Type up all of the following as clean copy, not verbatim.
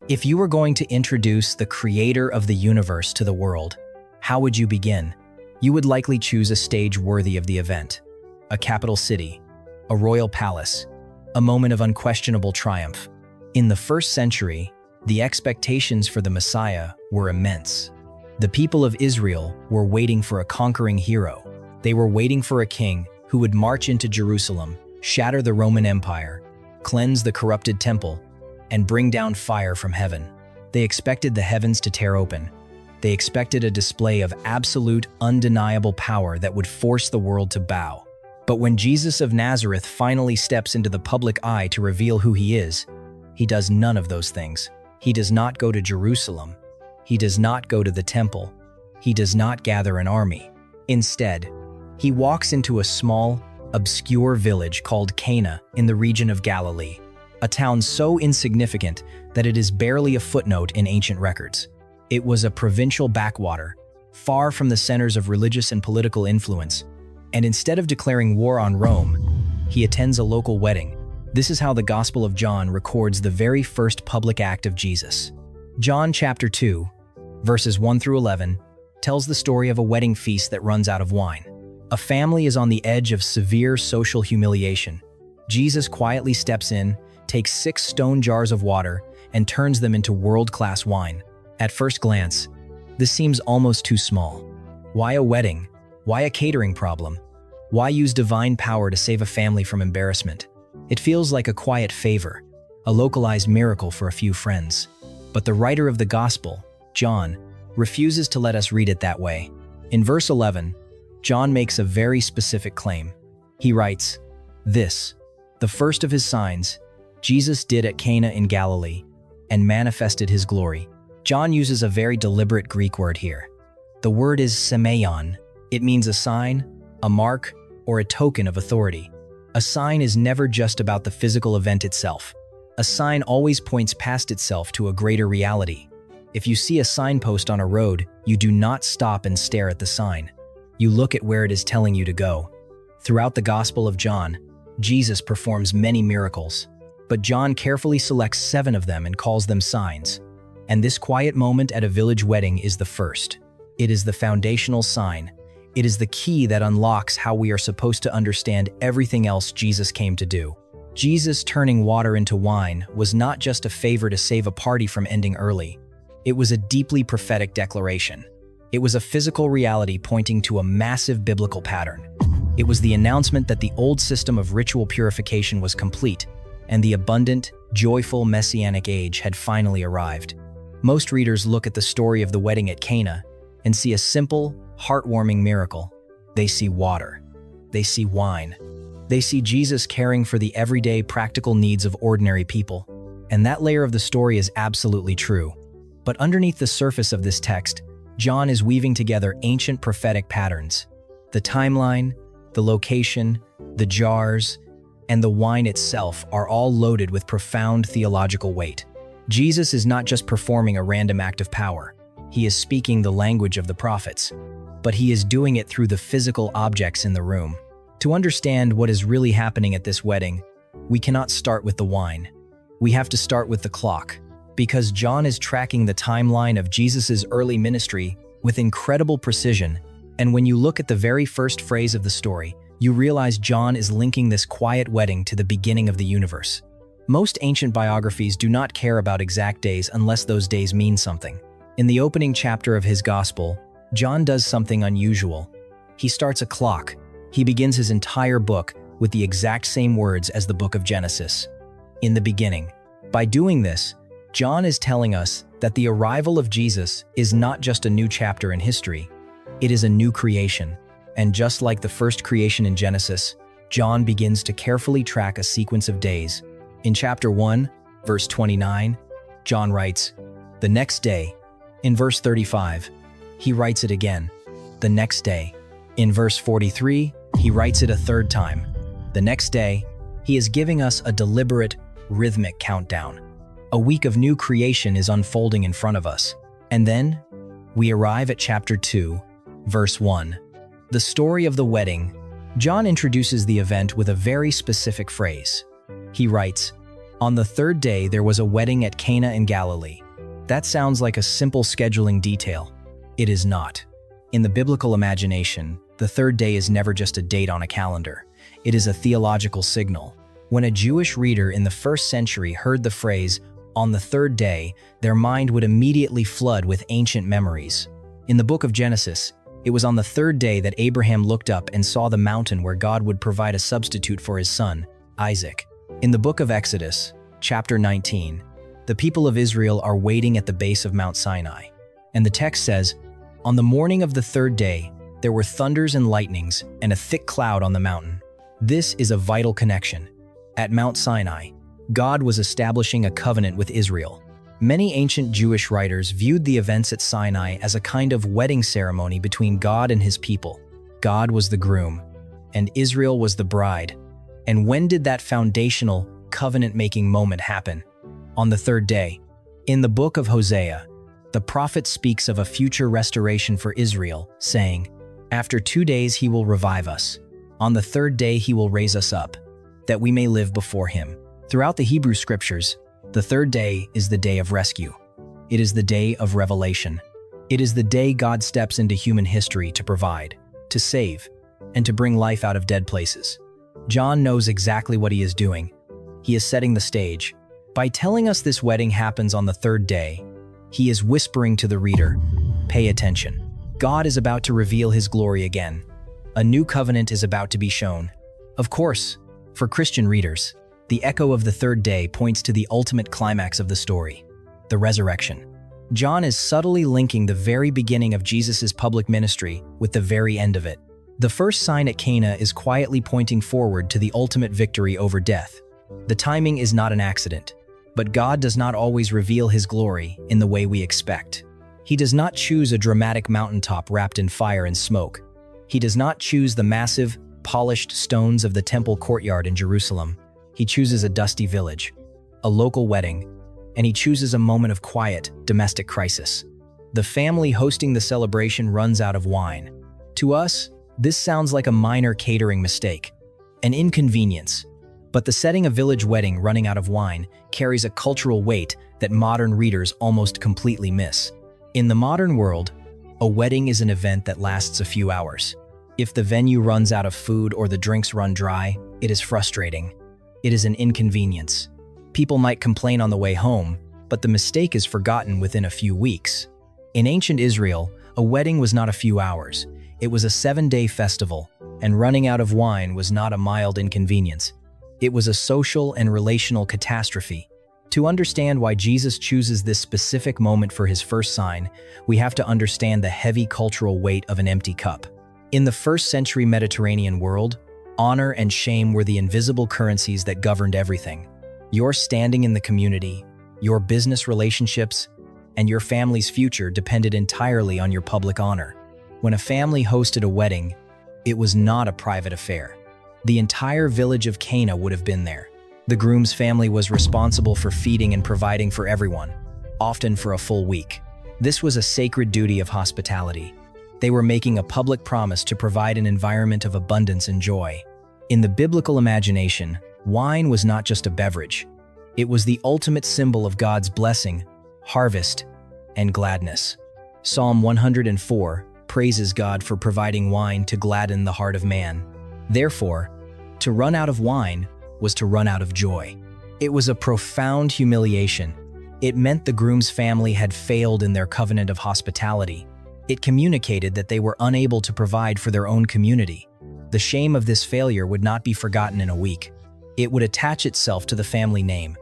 If you were going to introduce the creator of the universe to the world, how would you begin? You would likely choose a stage worthy of the event. A capital city, a royal palace, a moment of unquestionable triumph. In the first century, the expectations for the Messiah were immense. The people of Israel were waiting for a conquering hero. They were waiting for a king who would march into Jerusalem, shatter the Roman Empire, cleanse the corrupted temple, and bring down fire from heaven. They expected the heavens to tear open. They expected a display of absolute, undeniable power that would force the world to bow. But when Jesus of Nazareth finally steps into the public eye to reveal who he is, he does none of those things. He does not go to Jerusalem. He does not go to the temple. He does not gather an army. Instead, he walks into a small, obscure village called Cana in the region of Galilee, a town so insignificant that it is barely a footnote in ancient records. It was a provincial backwater, far from the centers of religious and political influence, and instead of declaring war on Rome, he attends a local wedding. This is how the Gospel of John records the very first public act of Jesus. John chapter 2, verses 1 through 11, tells the story of a wedding feast that runs out of wine. A family is on the edge of severe social humiliation. Jesus quietly steps in, takes 6 stone jars of water, and turns them into world-class wine. At first glance, this seems almost too small. Why a wedding? Why a catering problem? Why use divine power to save a family from embarrassment? It feels like a quiet favor, a localized miracle for a few friends. But the writer of the Gospel, John, refuses to let us read it that way. In verse 11, John makes a very specific claim. He writes, "This, the first of his signs, Jesus did at Cana in Galilee, and manifested his glory." John uses a very deliberate Greek word here. The word is semeion. It means a sign, a mark, or a token of authority. A sign is never just about the physical event itself. A sign always points past itself to a greater reality. If you see a signpost on a road, you do not stop and stare at the sign. You look at where it is telling you to go. Throughout the Gospel of John, Jesus performs many miracles, but John carefully selects 7 of them and calls them signs. And this quiet moment at a village wedding is the first. It is the foundational sign. It is the key that unlocks how we are supposed to understand everything else Jesus came to do. Jesus turning water into wine was not just a favor to save a party from ending early. It was a deeply prophetic declaration. It was a physical reality pointing to a massive biblical pattern. It was the announcement that the old system of ritual purification was complete, and the abundant, joyful Messianic age had finally arrived. Most readers look at the story of the wedding at Cana and see a simple, heartwarming miracle. They see water. They see wine. They see Jesus caring for the everyday, practical needs of ordinary people. And that layer of the story is absolutely true. But underneath the surface of this text, John is weaving together ancient prophetic patterns. The timeline, the location, the jars, and the wine itself are all loaded with profound theological weight. Jesus is not just performing a random act of power. He is speaking the language of the prophets, but he is doing it through the physical objects in the room. To understand what is really happening at this wedding, we cannot start with the wine. We have to start with the clock, because John is tracking the timeline of Jesus' early ministry with incredible precision. And when you look at the very first phrase of the story, you realize John is linking this quiet wedding to the beginning of the universe. Most ancient biographies do not care about exact days unless those days mean something. In the opening chapter of his gospel, John does something unusual. He starts a clock. He begins his entire book with the exact same words as the book of Genesis. In the beginning. By doing this, John is telling us that the arrival of Jesus is not just a new chapter in history. It is a new creation. And just like the first creation in Genesis, John begins to carefully track a sequence of days. In chapter 1, verse 29, John writes, "The next day." In verse 35, he writes it again, "The next day." In verse 43, he writes it a third time, "The next day." He is giving us a deliberate, rhythmic countdown. A week of new creation is unfolding in front of us. And then, we arrive at chapter 2, verse 1. The story of the wedding. John introduces the event with a very specific phrase. He writes, On the third day, there was a wedding at Cana in Galilee. That sounds like a simple scheduling detail. It is not. In the biblical imagination, the third day is never just a date on a calendar. It is a theological signal. When a Jewish reader in the first century heard the phrase, "on the third day," their mind would immediately flood with ancient memories. In the book of Genesis, it was on the third day that Abraham looked up and saw the mountain where God would provide a substitute for his son, Isaac. In the book of Exodus, chapter 19, the people of Israel are waiting at the base of Mount Sinai. And the text says, "On the morning of the third day, there were thunders and lightnings and a thick cloud on the mountain." This is a vital connection. At Mount Sinai, God was establishing a covenant with Israel. Many ancient Jewish writers viewed the events at Sinai as a kind of wedding ceremony between God and his people. God was the groom, and Israel was the bride. And when did that foundational, covenant-making moment happen? On the third day. In the book of Hosea, the prophet speaks of a future restoration for Israel, saying, "After 2 days he will revive us. On the third day he will raise us up, that we may live before him." Throughout the Hebrew scriptures, the third day is the day of rescue. It is the day of revelation. It is the day God steps into human history to provide, to save, and to bring life out of dead places. John knows exactly what he is doing. He is setting the stage. By telling us this wedding happens on the third day, he is whispering to the reader, "Pay attention. God is about to reveal his glory again. A new covenant is about to be shown." Of course, for Christian readers, the echo of the third day points to the ultimate climax of the story, the resurrection. John is subtly linking the very beginning of Jesus' public ministry with the very end of it. The first sign at Cana is quietly pointing forward to the ultimate victory over death. The timing is not an accident, but God does not always reveal his glory in the way we expect. He does not choose a dramatic mountaintop wrapped in fire and smoke. He does not choose the massive, polished stones of the temple courtyard in Jerusalem. He chooses a dusty village, a local wedding, and he chooses a moment of quiet, domestic crisis. The family hosting the celebration runs out of wine. To us, this sounds like a minor catering mistake, an inconvenience. But the setting a village wedding running out of wine carries a cultural weight that modern readers almost completely miss. In the modern world, a wedding is an event that lasts a few hours. If the venue runs out of food or the drinks run dry, it is frustrating. It is an inconvenience. People might complain on the way home, but the mistake is forgotten within a few weeks. In ancient Israel, a wedding was not a few hours. It was a 7-day festival, and running out of wine was not a mild inconvenience. It was a social and relational catastrophe. To understand why Jesus chooses this specific moment for his first sign, we have to understand the heavy cultural weight of an empty cup. In the first century Mediterranean world, honor and shame were the invisible currencies that governed everything. Your standing in the community, your business relationships, and your family's future depended entirely on your public honor. When a family hosted a wedding, it was not a private affair. The entire village of Cana would have been there. The groom's family was responsible for feeding and providing for everyone, often for a full week. This was a sacred duty of hospitality. They were making a public promise to provide an environment of abundance and joy. In the biblical imagination, wine was not just a beverage. It was the ultimate symbol of God's blessing, harvest, and gladness. Psalm 104 praises God for providing wine to gladden the heart of man. Therefore, to run out of wine was to run out of joy. It was a profound humiliation. It meant the groom's family had failed in their covenant of hospitality. It communicated that they were unable to provide for their own community. The shame of this failure would not be forgotten in a week. It would attach itself to the family name.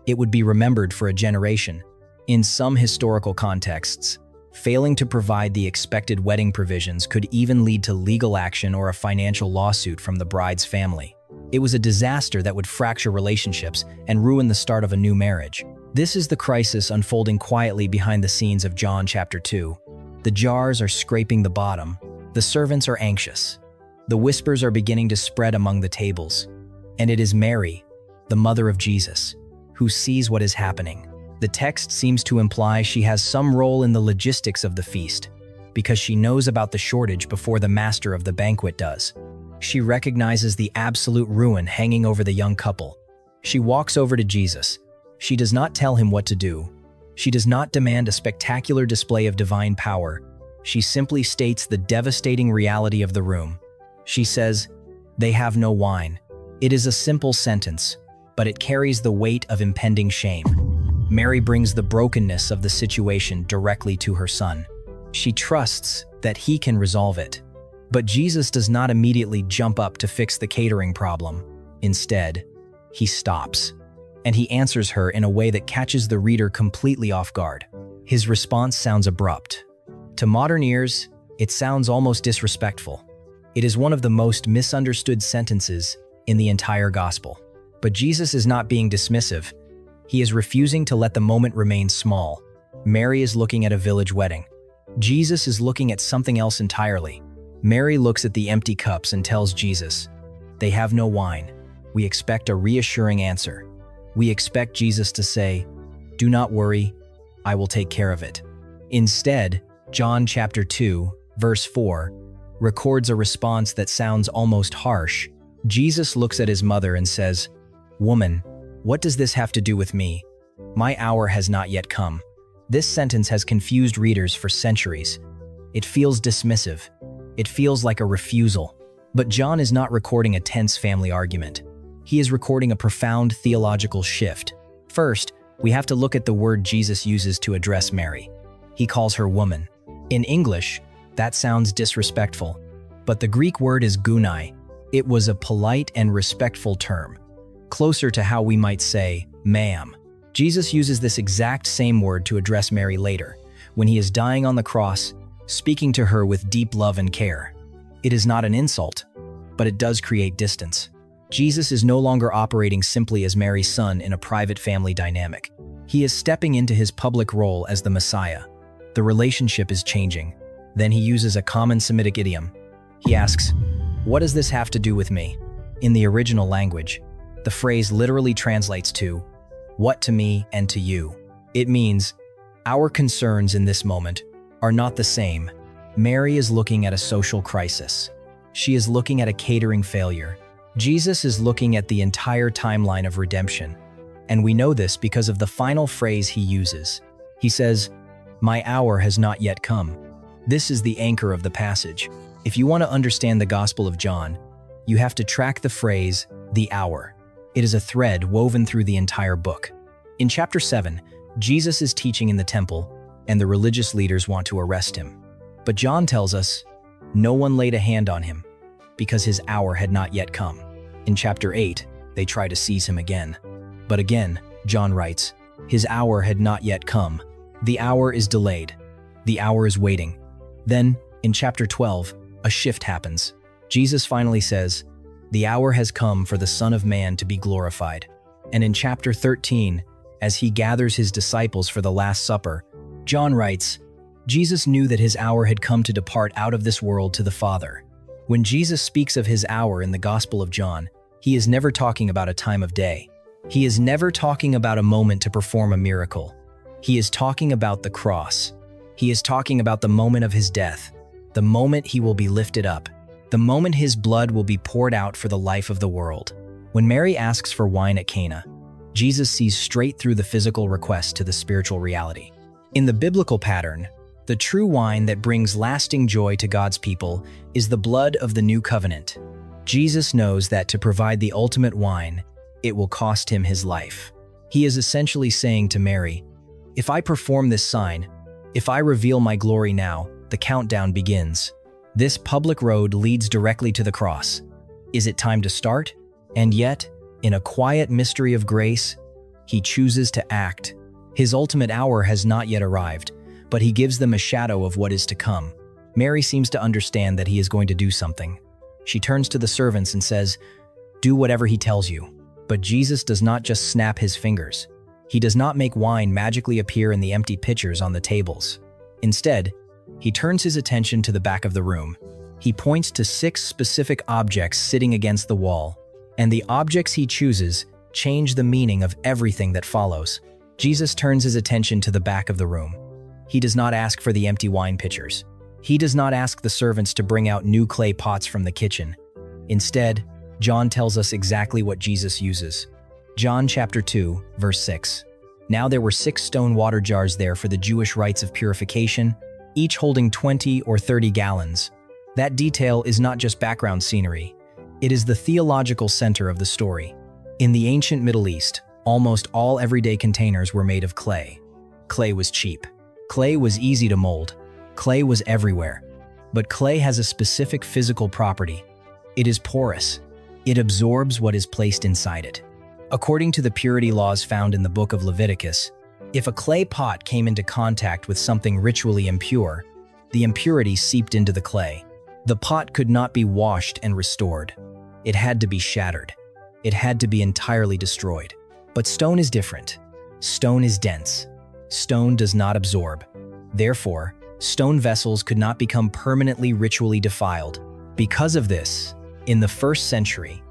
It would be remembered for a generation. In some historical contexts, failing to provide the expected wedding provisions could even lead to legal action or a financial lawsuit from the bride's family. It was a disaster that would fracture relationships and ruin the start of a new marriage. This is the crisis unfolding quietly behind the scenes of John chapter 2. The jars are scraping the bottom. The servants are anxious. The whispers are beginning to spread among the tables. And it is Mary, the mother of Jesus, who sees what is happening. The text seems to imply she has some role in the logistics of the feast, because she knows about the shortage before the master of the banquet does. She recognizes the absolute ruin hanging over the young couple, She walks over to Jesus. She does not tell him what to do. She does not demand a spectacular display of divine power. She simply states the devastating reality of the room. She says, "They have no wine." It is a simple sentence, but it carries the weight of impending shame. Mary brings the brokenness of the situation directly to her son. She trusts that he can resolve it. But Jesus does not immediately jump up to fix the catering problem. Instead, he stops, and he answers her in a way that catches the reader completely off guard. His response sounds abrupt. To modern ears, it sounds almost disrespectful. It is one of the most misunderstood sentences in the entire gospel. But Jesus is not being dismissive. He is refusing to let the moment remain small. Mary is looking at a village wedding. Jesus is looking at something else entirely. Mary looks at the empty cups and tells Jesus, "They have no wine." We expect a reassuring answer. We expect Jesus to say, "Do not worry, I will take care of it." Instead, John chapter 2, verse 4, records a response that sounds almost harsh. Jesus looks at his mother and says, "Woman, what does this have to do with me? My hour has not yet come." This sentence has confused readers for centuries. It feels dismissive. It feels like a refusal. But John is not recording a tense family argument. He is recording a profound theological shift. First, we have to look at the word Jesus uses to address Mary. He calls her woman. In English, that sounds disrespectful, but the Greek word is gunai. It was a polite and respectful term, closer to how we might say, ma'am. Jesus uses this exact same word to address Mary later, when he is dying on the cross, speaking to her with deep love and care. It is not an insult, but it does create distance. Jesus is no longer operating simply as Mary's son in a private family dynamic. He is stepping into his public role as the Messiah. The relationship is changing. Then he uses a common Semitic idiom. He asks, "What does this have to do with me?" In the original language, the phrase literally translates to, "What to me and to you." It means, our concerns in this moment are not the same. Mary is looking at a social crisis. She is looking at a catering failure. Jesus is looking at the entire timeline of redemption. And we know this because of the final phrase he uses. He says, "My hour has not yet come." This is the anchor of the passage. If you want to understand the Gospel of John, you have to track the phrase, "the hour." It is a thread woven through the entire book. In chapter 7, Jesus is teaching in the temple, and the religious leaders want to arrest him. But John tells us, no one laid a hand on him, because his hour had not yet come. In chapter 8, they try to seize him again. But again, John writes, his hour had not yet come. The hour is delayed. The hour is waiting. Then, in chapter 12, a shift happens. Jesus finally says, "The hour has come for the Son of Man to be glorified." And in chapter 13, as he gathers his disciples for the Last Supper, John writes, Jesus knew that his hour had come to depart out of this world to the Father. When Jesus speaks of his hour in the Gospel of John, he is never talking about a time of day. He is never talking about a moment to perform a miracle. He is talking about the cross. He is talking about the moment of his death, the moment he will be lifted up, the moment his blood will be poured out for the life of the world. When Mary asks for wine at Cana, Jesus sees straight through the physical request to the spiritual reality. In the biblical pattern, the true wine that brings lasting joy to God's people is the blood of the new covenant. Jesus knows that to provide the ultimate wine, it will cost him his life. He is essentially saying to Mary, if I perform this sign, if I reveal my glory now, the countdown begins. This public road leads directly to the cross. Is it time to start? And yet, in a quiet mystery of grace, he chooses to act. His ultimate hour has not yet arrived, but he gives them a shadow of what is to come. Mary seems to understand that he is going to do something. She turns to the servants and says, "Do whatever he tells you." But Jesus does not just snap his fingers. He does not make wine magically appear in the empty pitchers on the tables. Instead, he turns his attention to the back of the room. He points to 6 specific objects sitting against the wall, and the objects he chooses change the meaning of everything that follows. Jesus turns his attention to the back of the room. He does not ask for the empty wine pitchers. He does not ask the servants to bring out new clay pots from the kitchen. Instead, John tells us exactly what Jesus uses. John chapter 2, verse 6. Now there were 6 stone water jars there for the Jewish rites of purification, each holding 20 or 30 gallons. That detail is not just background scenery. It is the theological center of the story. In the ancient Middle East, almost all everyday containers were made of clay. Clay was cheap. Clay was easy to mold. Clay was everywhere. But clay has a specific physical property. It is porous. It absorbs what is placed inside it. According to the purity laws found in the book of Leviticus, if a clay pot came into contact with something ritually impure, the impurity seeped into the clay. The pot could not be washed and restored. It had to be shattered. It had to be entirely destroyed. But stone is different. Stone is dense. Stone does not absorb. Therefore, stone vessels could not become permanently ritually defiled. Because of this, in the 1st century,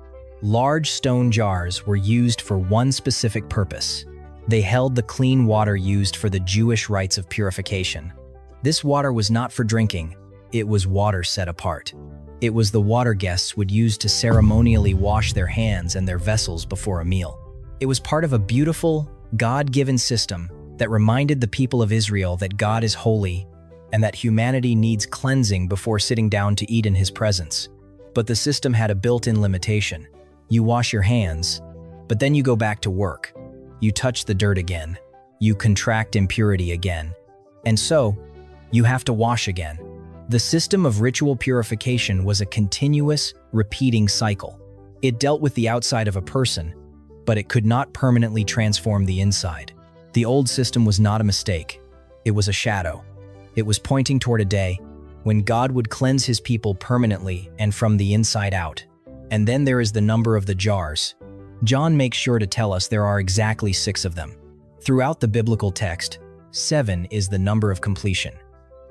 large stone jars were used for one specific purpose. They held the clean water used for the Jewish rites of purification. This water was not for drinking. It was water set apart. It was the water guests would use to ceremonially wash their hands and their vessels before a meal. It was part of a beautiful, God-given system that reminded the people of Israel that God is holy and that humanity needs cleansing before sitting down to eat in His presence. But the system had a built-in limitation. You wash your hands, but then you go back to work. You touch the dirt again. You contract impurity again. And so, you have to wash again. The system of ritual purification was a continuous, repeating cycle. It dealt with the outside of a person, but it could not permanently transform the inside. The old system was not a mistake. It was a shadow. It was pointing toward a day when God would cleanse His people permanently and from the inside out. And then there is the number of the jars. John makes sure to tell us there are exactly 6 of them. Throughout the biblical text, 7 is the number of completion.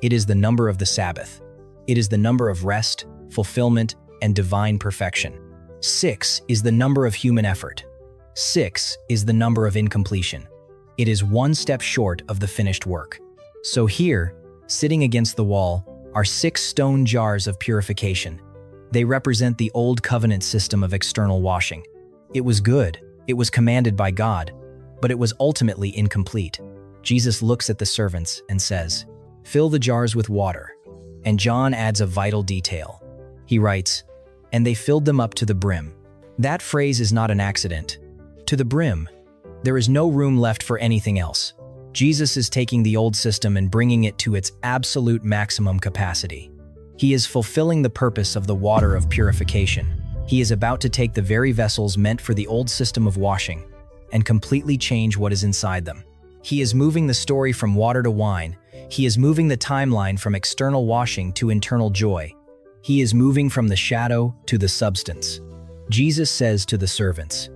It is the number of the Sabbath. It is the number of rest, fulfillment, and divine perfection. 6 is the number of human effort. 6 is the number of incompletion. It is one step short of the finished work. So here, sitting against the wall, are 6 stone jars of purification. They represent the old covenant system of external washing. It was good, it was commanded by God, but it was ultimately incomplete. Jesus looks at the servants and says, "Fill the jars with water." And John adds a vital detail. He writes, "And they filled them up to the brim." That phrase is not an accident. To the brim. There is no room left for anything else. Jesus is taking the old system and bringing it to its absolute maximum capacity. He is fulfilling the purpose of the water of purification. He is about to take the very vessels meant for the old system of washing and completely change what is inside them. He is moving the story from water to wine. He is moving the timeline from external washing to internal joy. He is moving from the shadow to the substance. Jesus says to the servants,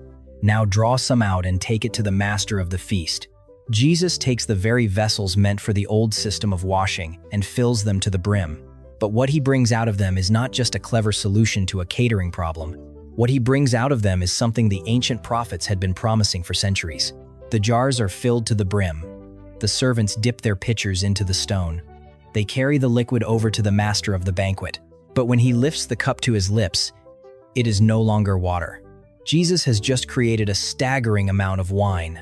"Now draw some out and take it to the master of the feast." Jesus takes the very vessels meant for the old system of washing and fills them to the brim. But what He brings out of them is not just a clever solution to a catering problem. What He brings out of them is something the ancient prophets had been promising for centuries. The jars are filled to the brim. The servants dip their pitchers into the stone. They carry the liquid over to the master of the banquet. But when He lifts the cup to His lips, it is no longer water. Jesus has just created a staggering amount of wine.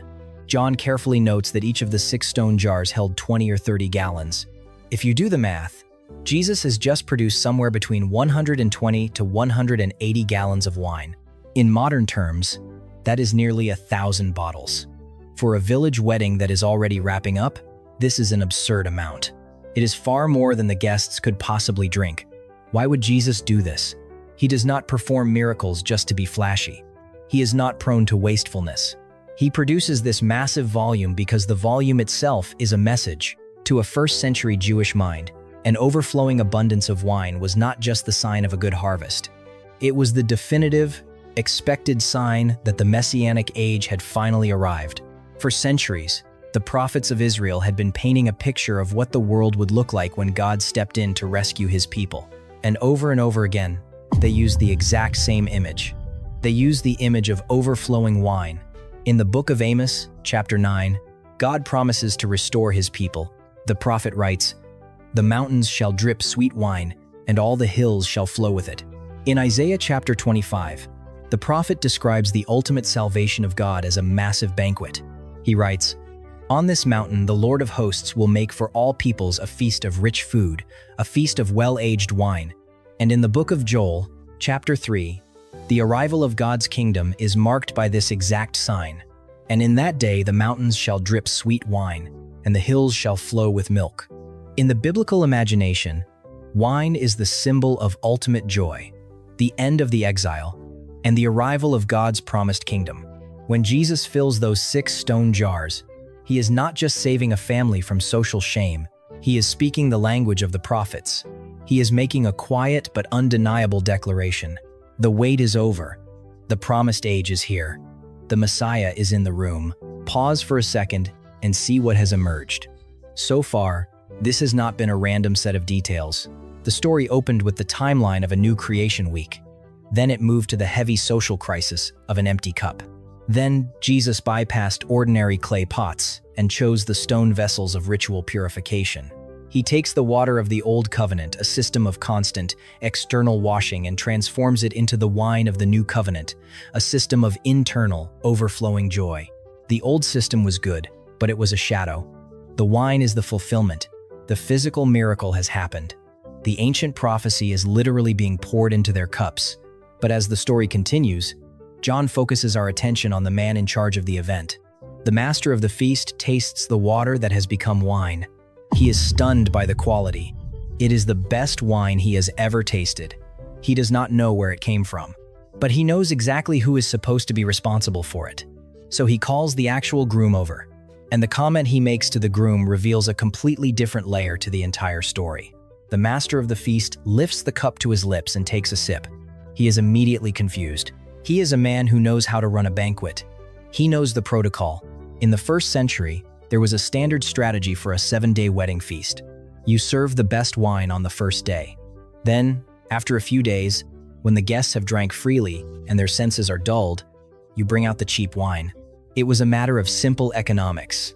John carefully notes that each of the 6 stone jars held 20 or 30 gallons. If you do the math, Jesus has just produced somewhere between 120 to 180 gallons of wine. In modern terms, that is nearly 1,000 bottles. For a village wedding that is already wrapping up, this is an absurd amount. It is far more than the guests could possibly drink. Why would Jesus do this? He does not perform miracles just to be flashy. He is not prone to wastefulness. He produces this massive volume because the volume itself is a message. To a 1st century Jewish mind, an overflowing abundance of wine was not just the sign of a good harvest. It was the definitive, expected sign that the Messianic age had finally arrived. For centuries, the prophets of Israel had been painting a picture of what the world would look like when God stepped in to rescue His people. And over again, they used the exact same image. They used the image of overflowing wine. In the book of Amos, chapter 9, God promises to restore His people. The prophet writes, "The mountains shall drip sweet wine, and all the hills shall flow with it." In Isaiah chapter 25, The prophet describes the ultimate salvation of God as a massive banquet. He writes, "On this mountain the Lord of hosts will make for all peoples a feast of rich food, a feast of well-aged wine." And in the book of Joel, chapter 3, the arrival of God's kingdom is marked by this exact sign. "And in that day the mountains shall drip sweet wine, and the hills shall flow with milk." In the biblical imagination, wine is the symbol of ultimate joy, the end of the exile, and the arrival of God's promised kingdom. When Jesus fills those 6 stone jars, he is not just saving a family from social shame, he is speaking the language of the prophets. He is making a quiet but undeniable declaration. The wait is over. The promised age is here. The Messiah is in the room. Pause for a second and see what has emerged. So far, this has not been a random set of details. The story opened with the timeline of a new creation week. Then it moved to the heavy social crisis of an empty cup. Then Jesus bypassed ordinary clay pots and chose the stone vessels of ritual purification. He takes the water of the Old Covenant, a system of constant, external washing, and transforms it into the wine of the New Covenant, a system of internal, overflowing joy. The old system was good, but it was a shadow. The wine is the fulfillment. The physical miracle has happened. The ancient prophecy is literally being poured into their cups. But as the story continues, John focuses our attention on the man in charge of the event. The master of the feast tastes the water that has become wine. He is stunned by the quality. It is the best wine he has ever tasted. He does not know where it came from, but he knows exactly who is supposed to be responsible for it. So he calls the actual groom over, and the comment he makes to the groom reveals a completely different layer to the entire story. The master of the feast lifts the cup to his lips and takes a sip. He is immediately confused. He is a man who knows how to run a banquet. He knows the protocol. In the first century, there was a standard strategy for a 7-day wedding feast. You serve the best wine on the first day. Then, after a few days, when the guests have drank freely and their senses are dulled, you bring out the cheap wine. It was a matter of simple economics.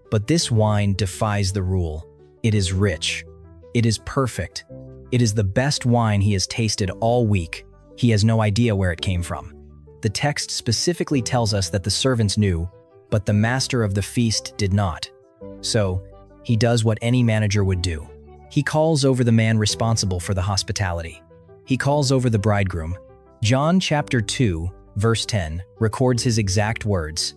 But this wine defies the rule. It is rich. It is perfect. It is the best wine he has tasted all week. He has no idea where it came from. The text specifically tells us that the servants knew, but the master of the feast did not. So, he does what any manager would do. He calls over the man responsible for the hospitality. He calls over the bridegroom. John chapter 2, verse 10, records his exact words.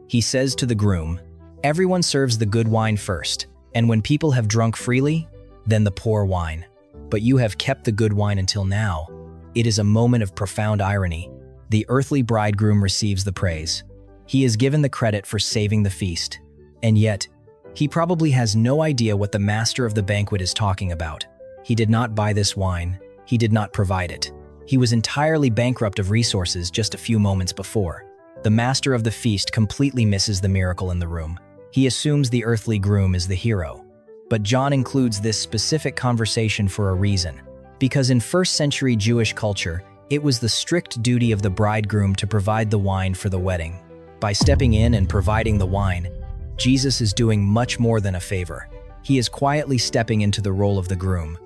He says to the groom, "Everyone serves the good wine first, and when people have drunk freely, then the poor wine. But you have kept the good wine until now." It is a moment of profound irony. The earthly bridegroom receives the praise. He is given the credit for saving the feast. And yet, he probably has no idea what the master of the banquet is talking about. He did not buy this wine. He did not provide it. He was entirely bankrupt of resources just a few moments before. The master of the feast completely misses the miracle in the room. He assumes the earthly groom is the hero. But John includes this specific conversation for a reason. Because in first-century Jewish culture, it was the strict duty of the bridegroom to provide the wine for the wedding. By stepping in and providing the wine, Jesus is doing much more than a favor. He is quietly stepping into the role of the groom.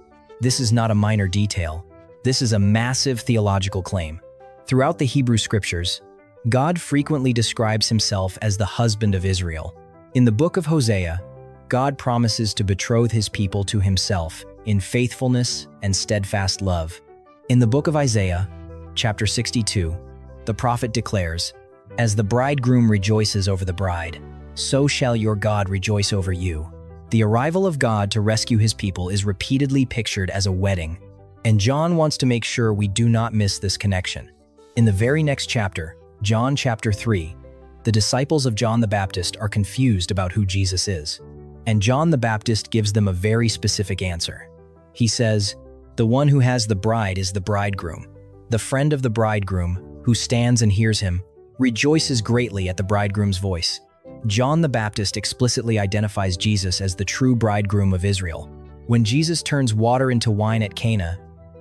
This is not a minor detail. This is a massive theological claim. Throughout the Hebrew scriptures, God frequently describes himself as the husband of Israel. In the book of Hosea, God promises to betroth his people to himself in faithfulness and steadfast love. In the book of Isaiah, chapter 62, the prophet declares, "As the bridegroom rejoices over the bride, so shall your God rejoice over you." The arrival of God to rescue his people is repeatedly pictured as a wedding, and John wants to make sure we do not miss this connection. In the very next chapter, John chapter 3, the disciples of John the Baptist are confused about who Jesus is, and John the Baptist gives them a very specific answer. He says, "The one who has the bride is the bridegroom. The friend of the bridegroom, who stands and hears him, rejoices greatly at the bridegroom's voice." John the Baptist explicitly identifies Jesus as the true bridegroom of Israel. When Jesus turns water into wine at Cana,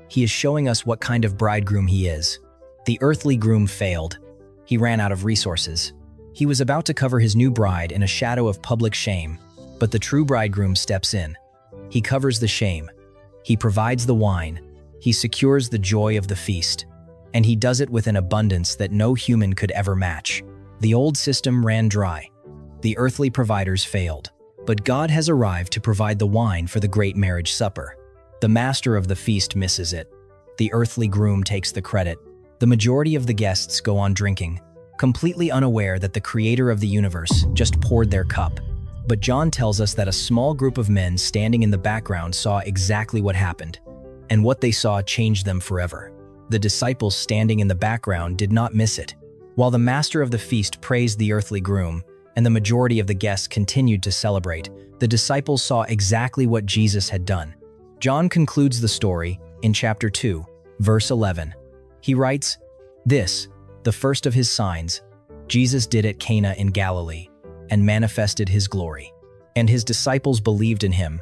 he is showing us what kind of bridegroom he is. The earthly groom failed. He ran out of resources. He was about to cover his new bride in a shadow of public shame, but the true bridegroom steps in. He covers the shame. He provides the wine. He secures the joy of the feast. and he does it with an abundance that no human could ever match. The old system ran dry. The earthly providers failed. But God has arrived to provide the wine for the great marriage supper. The master of the feast misses it. The earthly groom takes the credit. The majority of the guests go on drinking, completely unaware that the creator of the universe just poured their cup. But John tells us that a small group of men standing in the background saw exactly what happened, and what they saw changed them forever. The disciples standing in the background did not miss it. While the master of the feast praised the earthly groom, and the majority of the guests continued to celebrate, the disciples saw exactly what Jesus had done. John concludes the story in chapter 2, verse 11. He writes, "This, the first of his signs, Jesus did at Cana in Galilee, and manifested his glory. And his disciples believed in him.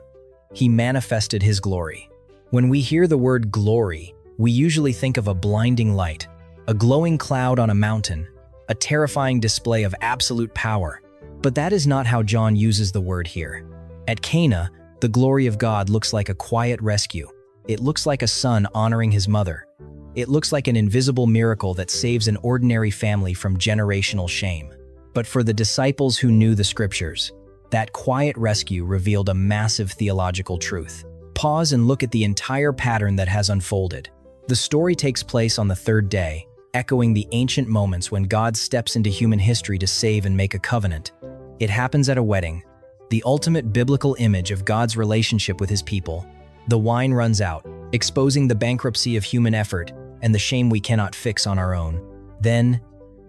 He manifested his glory." When we hear the word glory, we usually think of a blinding light, a glowing cloud on a mountain, a terrifying display of absolute power. But that is not how John uses the word here. At Cana, the glory of God looks like a quiet rescue. It looks like a son honoring his mother. It looks like an invisible miracle that saves an ordinary family from generational shame. But for the disciples who knew the scriptures, that quiet rescue revealed a massive theological truth. Pause and look at the entire pattern that has unfolded. The story takes place on the third day, echoing the ancient moments when God steps into human history to save and make a covenant. It happens at a wedding, the ultimate biblical image of God's relationship with his people. The wine runs out, exposing the bankruptcy of human effort and the shame we cannot fix on our own. Then,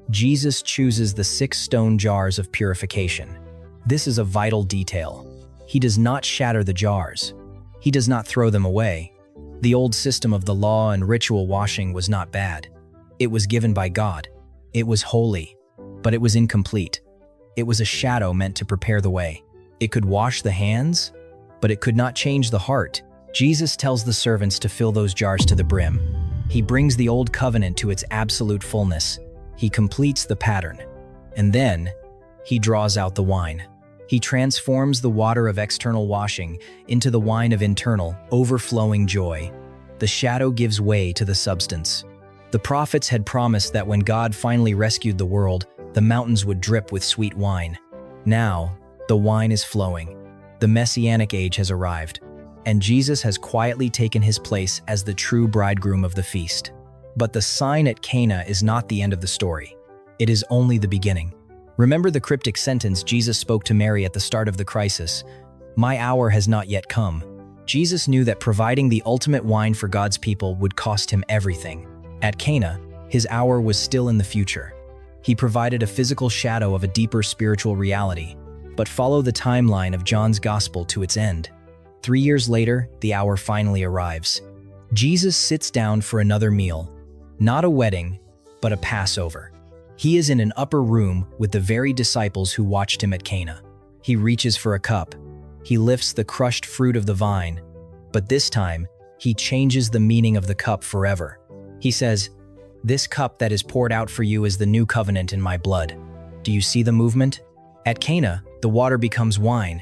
Jesus chooses the 6 stone jars of purification. This is a vital detail. He does not shatter the jars. He does not throw them away. The old system of the law and ritual washing was not bad. It was given by God. It was holy, but it was incomplete. It was a shadow meant to prepare the way. It could wash the hands, but it could not change the heart. Jesus tells the servants to fill those jars to the brim. He brings the old covenant to its absolute fullness. He completes the pattern. And then, he draws out the wine. He transforms the water of external washing into the wine of internal, overflowing joy. The shadow gives way to the substance. The prophets had promised that when God finally rescued the world, the mountains would drip with sweet wine. Now, the wine is flowing. The Messianic age has arrived, and Jesus has quietly taken his place as the true bridegroom of the feast. But the sign at Cana is not the end of the story. It is only the beginning. Remember the cryptic sentence Jesus spoke to Mary at the start of the crisis, "My hour has not yet come." Jesus knew that providing the ultimate wine for God's people would cost him everything. At Cana, his hour was still in the future. He provided a physical shadow of a deeper spiritual reality. But follow the timeline of John's gospel to its end. 3 years later, the hour finally arrives. Jesus sits down for another meal. Not a wedding, but a Passover. He is in an upper room with the very disciples who watched him at Cana. He reaches for a cup. He lifts the crushed fruit of the vine. But this time, he changes the meaning of the cup forever. He says, "This cup that is poured out for you is the new covenant in my blood." Do you see the movement? At Cana, the water becomes wine.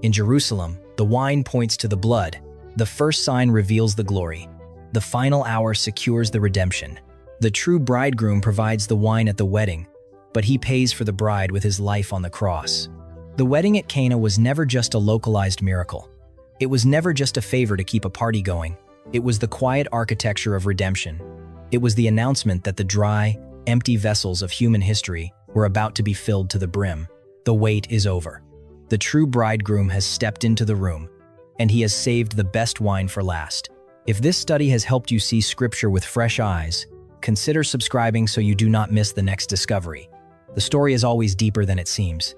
In Jerusalem, the wine points to the blood. The first sign reveals the glory. The final hour secures the redemption. The true bridegroom provides the wine at the wedding, but he pays for the bride with his life on the cross. The wedding at Cana was never just a localized miracle. It was never just a favor to keep a party going. It was the quiet architecture of redemption. It was the announcement that the dry, empty vessels of human history were about to be filled to the brim. The wait is over. The true bridegroom has stepped into the room, and he has saved the best wine for last. If this study has helped you see Scripture with fresh eyes, consider subscribing so you do not miss the next discovery. The story is always deeper than it seems.